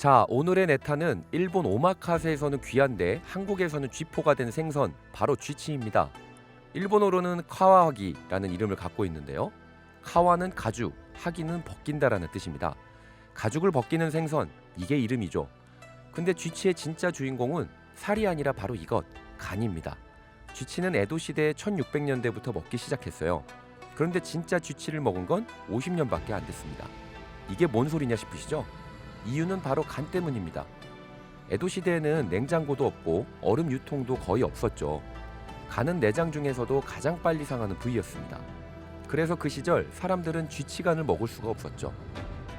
자, 오늘의 네타는 일본 오마카세에서는 귀한데 한국에서는 쥐포가 된 생선, 바로 쥐치입니다. 일본어로는 카와하기라는 이름을 갖고 있는데요. 카와는 가죽, 하기는 벗긴다라는 뜻입니다. 가죽을 벗기는 생선, 이게 이름이죠. 근데 쥐치의 진짜 주인공은 살이 아니라 바로 이것, 간입니다. 쥐치는 에도 시대 1600년대부터 먹기 시작했어요. 그런데 진짜 쥐치를 먹은 건 50년밖에 안 됐습니다. 이게 뭔 소리냐 싶으시죠? 이유는 바로 간 때문입니다. 에도 시대에는 냉장고도 없고 얼음 유통도 거의 없었죠. 간은 내장 중에서도 가장 빨리 상하는 부위였습니다. 그래서 그 시절 사람들은 쥐치간을 먹을 수가 없었죠.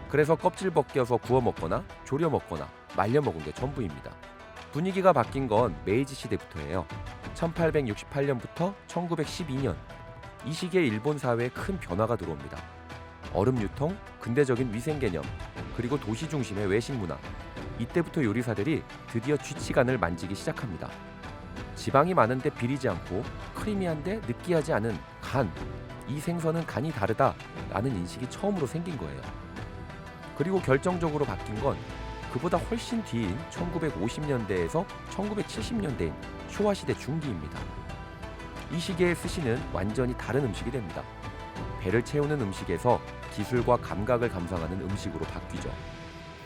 그래서 껍질 벗겨서 구워 먹거나 졸여 먹거나 말려 먹은 게 전부입니다. 분위기가 바뀐 건 메이지 시대부터예요. 1868년부터 1912년, 이 시기에 일본 사회에 큰 변화가 들어옵니다. 얼음 유통, 근대적인 위생 개념, 그리고 도시 중심의 외식 문화. 이때부터 요리사들이 드디어 쥐치간을 만지기 시작합니다. 지방이 많은데 비리지 않고 크리미한데 느끼하지 않은 간, 이 생선은 간이 다르다라는 인식이 처음으로 생긴 거예요. 그리고 결정적으로 바뀐 건 그보다 훨씬 뒤인 1950년대에서 1970년대인 쇼와시대 중기입니다. 이 시기의 스시는 완전히 다른 음식이 됩니다. 배를 채우는 음식에서 기술과 감각을 감상하는 음식으로 바뀌죠.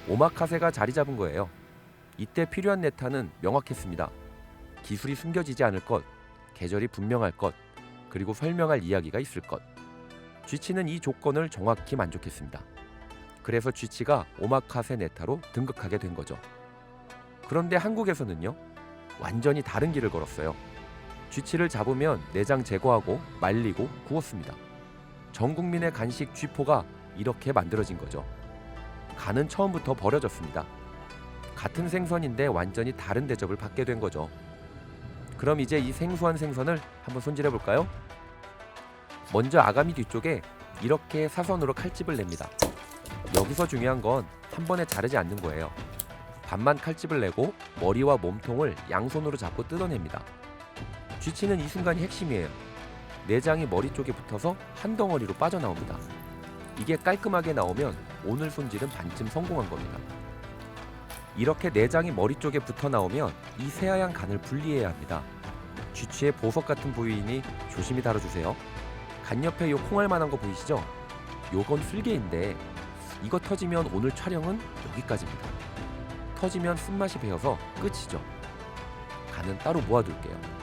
오마카세가 자리 잡은 거예요. 이때 필요한 네타는 명확했습니다. 기술이 숨겨지지 않을 것, 계절이 분명할 것, 그리고 설명할 이야기가 있을 것. 쥐치는 이 조건을 정확히 만족했습니다. 그래서 쥐치가 오마카세 네타로 등극하게 된 거죠. 그런데 한국에서는요, 완전히 다른 길을 걸었어요. 쥐치를 잡으면 내장 제거하고 말리고 구웠습니다. 전 국민의 간식 쥐포가 이렇게 만들어진 거죠. 간은 처음부터 버려졌습니다. 같은 생선인데 완전히 다른 대접을 받게 된 거죠. 그럼 이제 이 생소한 생선을 한번 손질해 볼까요? 먼저 아가미 뒤쪽에 이렇게 사선으로 칼집을 냅니다. 여기서 중요한 건 한 번에 자르지 않는 거예요. 반만 칼집을 내고 머리와 몸통을 양손으로 잡고 뜯어냅니다. 쥐치는 이 순간이 핵심이에요. 내장이 머리 쪽에 붙어서 한 덩어리로 빠져나옵니다. 이게 깔끔하게 나오면 오늘 손질은 반쯤 성공한 겁니다. 이렇게 내장이 머리 쪽에 붙어 나오면 이 새하얀 간을 분리해야 합니다. 쥐치의 보석 같은 부위이니 조심히 다뤄주세요. 간 옆에 요 콩알만한 거 보이시죠? 요건 쓸개인데 이거 터지면 오늘 촬영은 여기까지입니다. 터지면 쓴맛이 배어서 끝이죠. 간은 따로 모아둘게요.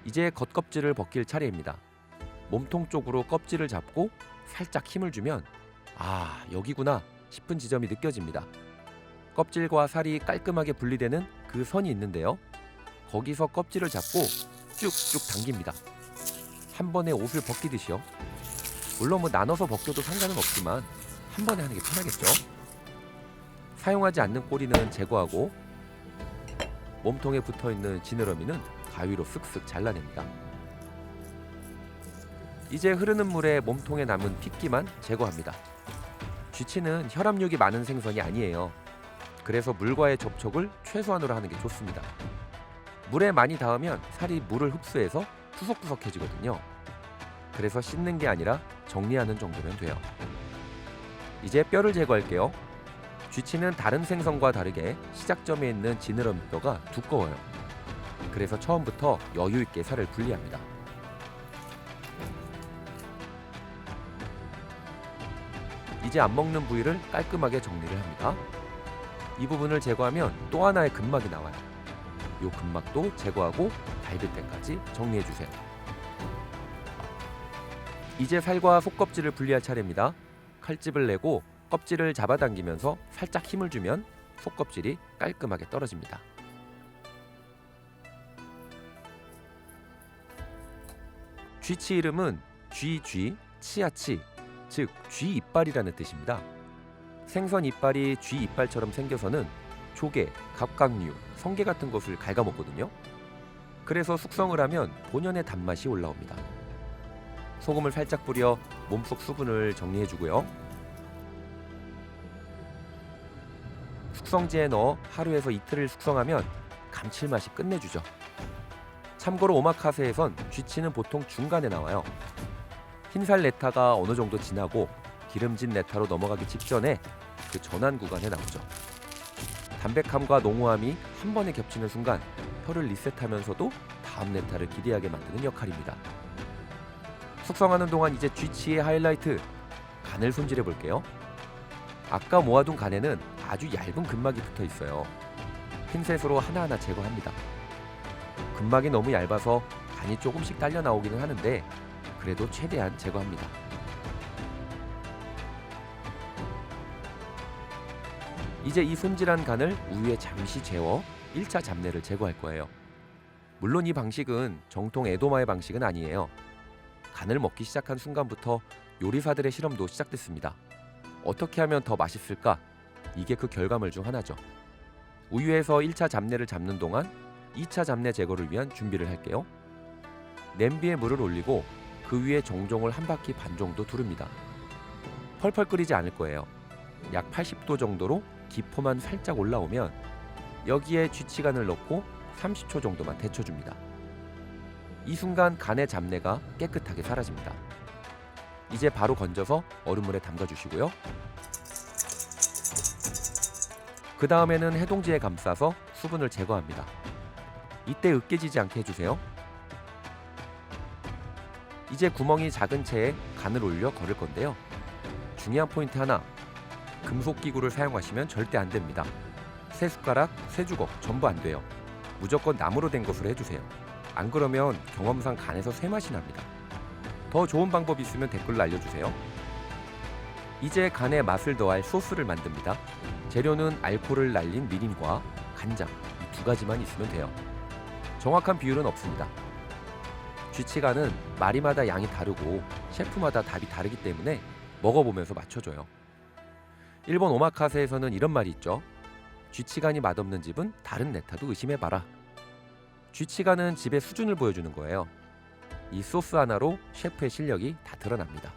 이제 겉껍질을 벗길 차례입니다. 몸통 쪽으로 껍질을 잡고 살짝 힘을 주면 아, 여기구나 싶은 지점이 느껴집니다. 껍질과 살이 깔끔하게 분리되는 그 선이 있는데요. 거기서 껍질을 잡고 쭉쭉 당깁니다. 한 번에 옷을 벗기듯이요. 물론 나눠서 벗겨도 상관은 없지만 한 번에 하는 게 편하겠죠. 사용하지 않는 꼬리는 제거하고 몸통에 붙어있는 지느러미는 가위로 쓱쓱 잘라냅니다. 이제 흐르는 물에 몸통에 남은 핏기만 제거합니다. 쥐치는 혈압육이 많은 생선이 아니에요. 그래서 물과의 접촉을 최소한으로 하는 게 좋습니다. 물에 많이 닿으면 살이 물을 흡수해서 푸석푸석해지거든요. 그래서 씻는 게 아니라 정리하는 정도면 돼요. 이제 뼈를 제거할게요. 쥐치는 다른 생선과 다르게 시작점에 있는 지느러미 뼈가 두꺼워요. 그래서 처음부터 여유 있게 살을 분리합니다. 이제 안 먹는 부위를 깔끔하게 정리를 합니다. 이 부분을 제거하면 또 하나의 근막이 나와요. 이 근막도 제거하고 갈비뼈까지 정리해주세요. 이제 살과 속껍질을 분리할 차례입니다. 칼집을 내고 껍질을 잡아당기면서 살짝 힘을 주면 속껍질이 깔끔하게 떨어집니다. 쥐치 이름은 쥐, 치아치, 즉 쥐 이빨이라는 뜻입니다. 생선 이빨이 쥐 이빨처럼 생겨서는 조개, 갑각류, 성게 같은 것을 갉아먹거든요. 그래서 숙성을 하면 본연의 단맛이 올라옵니다. 소금을 살짝 뿌려 몸속 수분을 정리해주고요. 숙성지에 넣어 하루에서 이틀을 숙성하면 감칠맛이 끝내주죠. 참고로 오마카세에선 쥐치는 보통 중간에 나와요. 흰살 네타가 어느 정도 진하고 기름진 네타로 넘어가기 직전에 그 전환 구간에 나오죠. 담백함과 농후함이 한 번에 겹치는 순간 혀를 리셋하면서도 다음 네타를 기대하게 만드는 역할입니다. 숙성하는 동안 이제 쥐치의 하이라이트, 간을 손질해 볼게요. 아까 모아둔 간에는 아주 얇은 근막이 붙어 있어요. 핀셋으로 하나하나 제거합니다. 근막이 너무 얇아서 간이 조금씩 딸려 나오기는 하는데 그래도 최대한 제거합니다. 이제 이 손질한 간을 우유에 잠시 재워 1차 잡내를 제거할 거예요. 물론 이 방식은 정통 에도마의 방식은 아니에요. 간을 먹기 시작한 순간부터 요리사들의 실험도 시작됐습니다. 어떻게 하면 더 맛있을까? 이게 그 결과물 중 하나죠. 우유에서 1차 잡내를 잡는 동안 2차 잡내 제거를 위한 준비를 할게요. 냄비에 물을 올리고 그 위에 정종을 한 바퀴 반 정도 두릅니다. 펄펄 끓이지 않을 거예요. 약 80도 정도로 기포만 살짝 올라오면 여기에 쥐치간을 넣고 30초 정도만 데쳐줍니다. 이 순간 간의 잡내가 깨끗하게 사라집니다. 이제 바로 건져서 얼음물에 담가주시고요. 그 다음에는 해동지에 감싸서 수분을 제거합니다. 이때 으깨지지 않게 해주세요. 이제 구멍이 작은 채에 간을 올려 걸을 건데요. 중요한 포인트 하나, 금속기구를 사용하시면 절대 안 됩니다. 새 숟가락, 새 주걱 전부 안 돼요. 무조건 나무로 된 것으로 해주세요. 안 그러면 경험상 간에서 쇠맛이 납니다. 더 좋은 방법이 있으면 댓글로 알려주세요. 이제 간에 맛을 더할 소스를 만듭니다. 재료는 알코올을 날린 미림과 간장, 이 두 가지만 있으면 돼요. 정확한 비율은 없습니다. 쥐치간은 마리마다 양이 다르고 셰프마다 답이 다르기 때문에 먹어보면서 맞춰줘요. 일본 오마카세에서는 이런 말이 있죠. 쥐치간이 맛없는 집은 다른 네타도 의심해봐라. 쥐치간은 집의 수준을 보여주는 거예요. 이 소스 하나로 셰프의 실력이 다 드러납니다.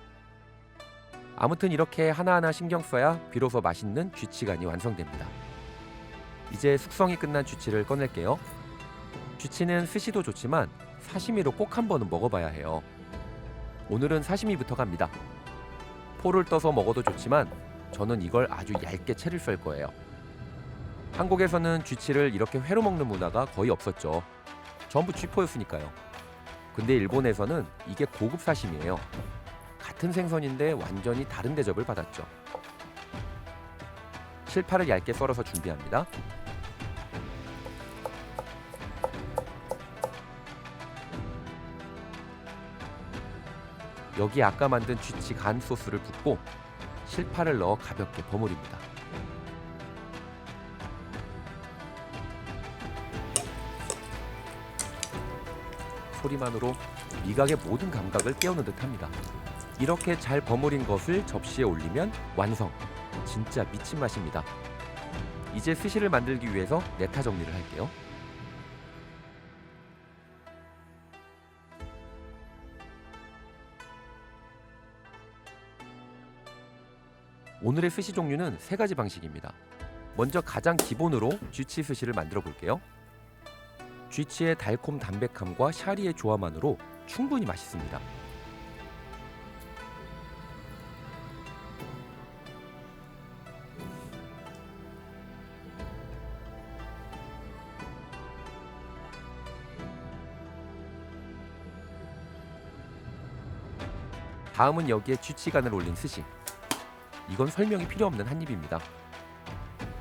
아무튼 이렇게 하나하나 신경 써야 비로소 맛있는 쥐치간이 완성됩니다. 이제 숙성이 끝난 쥐치를 꺼낼게요. 쥐치는 스시도 좋지만 사시미로 꼭 한 번은 먹어봐야 해요. 오늘은 사시미부터 갑니다. 포를 떠서 먹어도 좋지만 저는 이걸 아주 얇게 채를 썰 거예요. 한국에서는 쥐치를 이렇게 회로 먹는 문화가 거의 없었죠. 전부 쥐포였으니까요. 근데 일본에서는 이게 고급 사시미예요. 같은 생선인데 완전히 다른 대접을 받았죠. 실파를 얇게 썰어서 준비합니다. 여기 아까 만든 쥐치 간 소스를 붓고 실파를 넣어 가볍게 버무립니다. 소리만으로 미각의 모든 감각을 깨우는 듯합니다. 이렇게 잘 버무린 것을 접시에 올리면 완성! 진짜 미친 맛입니다. 이제 스시를 만들기 위해서 네타 정리를 할게요. 오늘의 스시 종류는 3가지 방식입니다. 먼저 가장 기본으로 쥐치 스시를 만들어 볼게요. 쥐치의 달콤 담백함과 샤리의 조화만으로 충분히 맛있습니다. 다음은 여기에 쥐치간을 올린 스시. 이건 설명이 필요 없는 한 입입니다.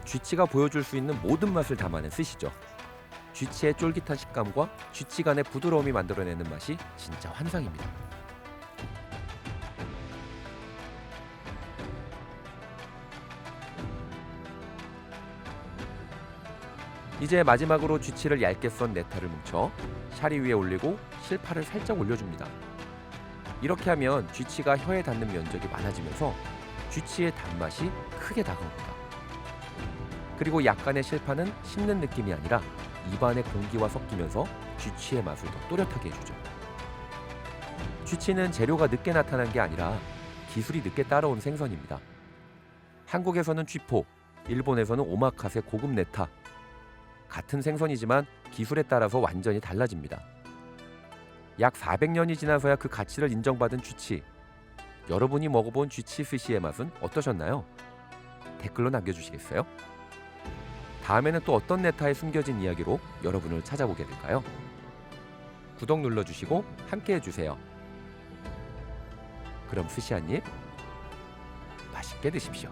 쥐치가 보여줄 수 있는 모든 맛을 담아낸 스시죠. 쥐치의 쫄깃한 식감과 쥐치간의 부드러움이 만들어내는 맛이 진짜 환상입니다. 이제 마지막으로 쥐치를 얇게 썬 네타를 뭉쳐 샤리 위에 올리고 실파를 살짝 올려줍니다. 이렇게 하면 쥐치가 혀에 닿는 면적이 많아지면서 쥐치의 단맛이 크게 다가옵니다. 그리고 약간의 실파는 씹는 느낌이 아니라 입안의 공기와 섞이면서 쥐치의 맛을 더 또렷하게 해주죠. 쥐치는 재료가 늦게 나타난 게 아니라 기술이 늦게 따라온 생선입니다. 한국에서는 쥐포, 일본에서는 오마카세 고급 네타. 같은 생선이지만 기술에 따라서 완전히 달라집니다. 약 400년이 지나서야 그 가치를 인정받은 쥐치. 여러분이 먹어본 쥐치 스시의 맛은 어떠셨나요? 댓글로 남겨주시겠어요? 다음에는 또 어떤 네타의 숨겨진 이야기로 여러분을 찾아보게 될까요? 구독 눌러주시고 함께 해주세요. 그럼 스시 한입 맛있게 드십시오.